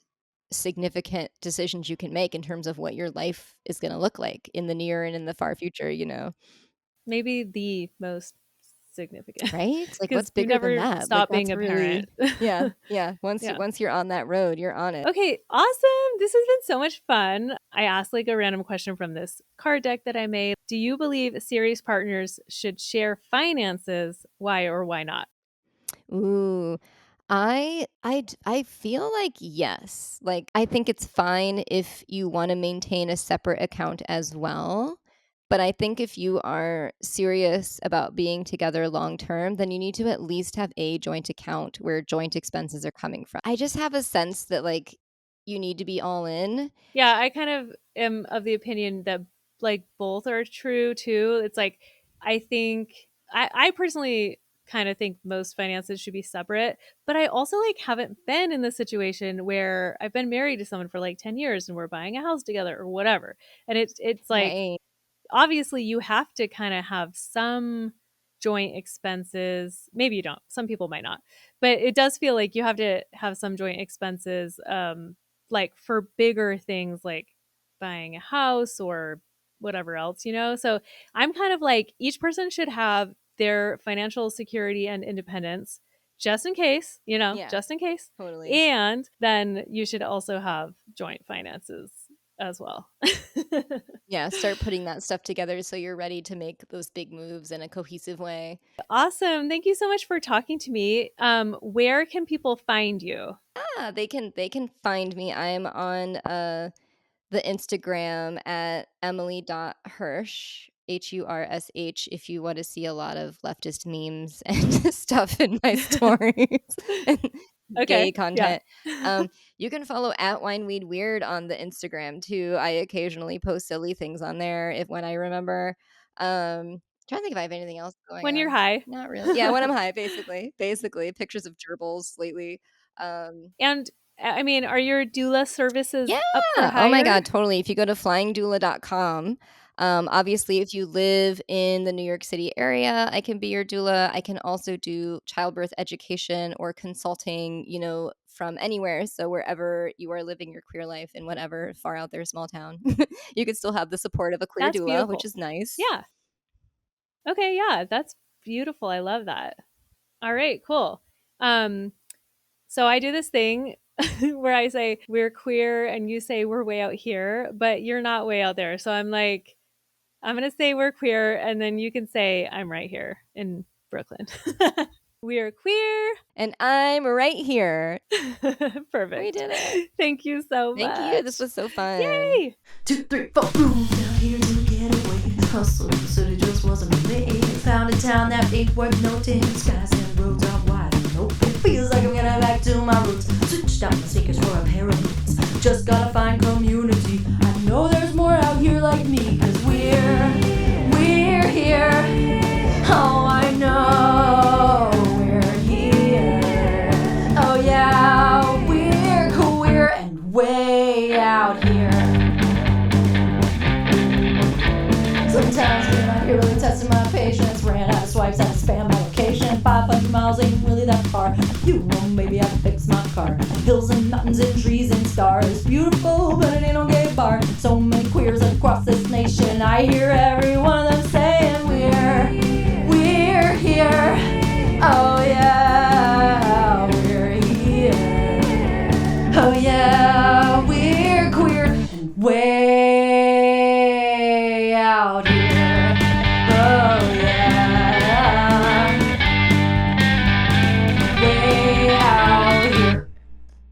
significant decisions you can make in terms of what your life is going to look like in the near and in the far future. maybe the most significant Right? Like what's because you bigger than never that? Like stop being that's a parent. really yeah, yeah. Once you Yeah. once you're on that road, you're on it. Okay, awesome. This has been so much fun. I asked like a random question from this card deck that I made. Do you believe serious partners should share finances? Why or why not? Ooh. I feel like yes. Like I think it's fine if you want to maintain a separate account as well. But I think if you are serious about being together long term, then you need to at least have a joint account where joint expenses are coming from. I just have a sense that like you need to be all in. Yeah, I kind of am of the opinion that like both are true too. It's like I think I personally kind of think most finances should be separate, but I also like haven't been in the situation where I've been married to someone for like 10 years and we're buying a house together or whatever. And it's like Right. obviously you have to kind of have some joint expenses. Maybe you don't. Some people might not. But it does feel like you have to have some joint expenses like for bigger things like buying a house or whatever else, you know? So I'm kind of like each person should have their financial security and independence just in case, you know, Yeah, just in case. totally. And then you should also have joint finances as well. Yeah, start putting that stuff together so you're ready to make those big moves in a cohesive way. Awesome. Thank you so much for talking to me. Where can people find you? They can find me. I'm on the Instagram at emily.hirsch, HURSH, if you want to see a lot of leftist memes and stuff in my stories and gay Okay. Yeah. content. You can follow at wineweedweird on the Instagram too. I occasionally post silly things on there when I remember. Trying to think if I have anything else going When you're on. high. Not really. Yeah, when I'm high, basically pictures of gerbils lately. Um, And I mean, are your doula services Yeah. up for Oh my hire? God, totally. If you go to flyingdoula.com, obviously, if you live in the New York City area, I can be your doula. I can also do childbirth education or consulting, from anywhere. So wherever you are living your queer life in whatever far out there small town, you can still have the support of a queer That's doula, which beautiful. is nice. Yeah. Okay. Yeah. That's beautiful. I love that. All right. Cool. Um, so I do this thing where I say we're queer and you say we're way out here, but you're not way out there. So I'm like, I'm going to say we're queer and then you can say I'm right here in Brooklyn. We're queer. And I'm right here. Perfect. We did it. Thank you so much. Thank you. This was so fun. Yay. 2, 3, 4, boom. Down here to get away. Hustle, the city just wasn't made. Found a town that ain't worth noting. Skies and roads are wide and open. Feels like I'm getting back to my roots. Switched out my sneakers for a pair of boots. Just gotta find community. I know there's more out here like me. Cause we're here. Oh, I know we're here. Oh yeah, we're queer and way out here. Sometimes when I'm here really testing my patience, ran out of swipes, had to spam my location. 500 miles ain't really that far. You know, maybe I can fix my car. Hills and mountains and trees and stars. Beautiful, but it ain't no gay bar. So many queers across this nation. I hear every one of them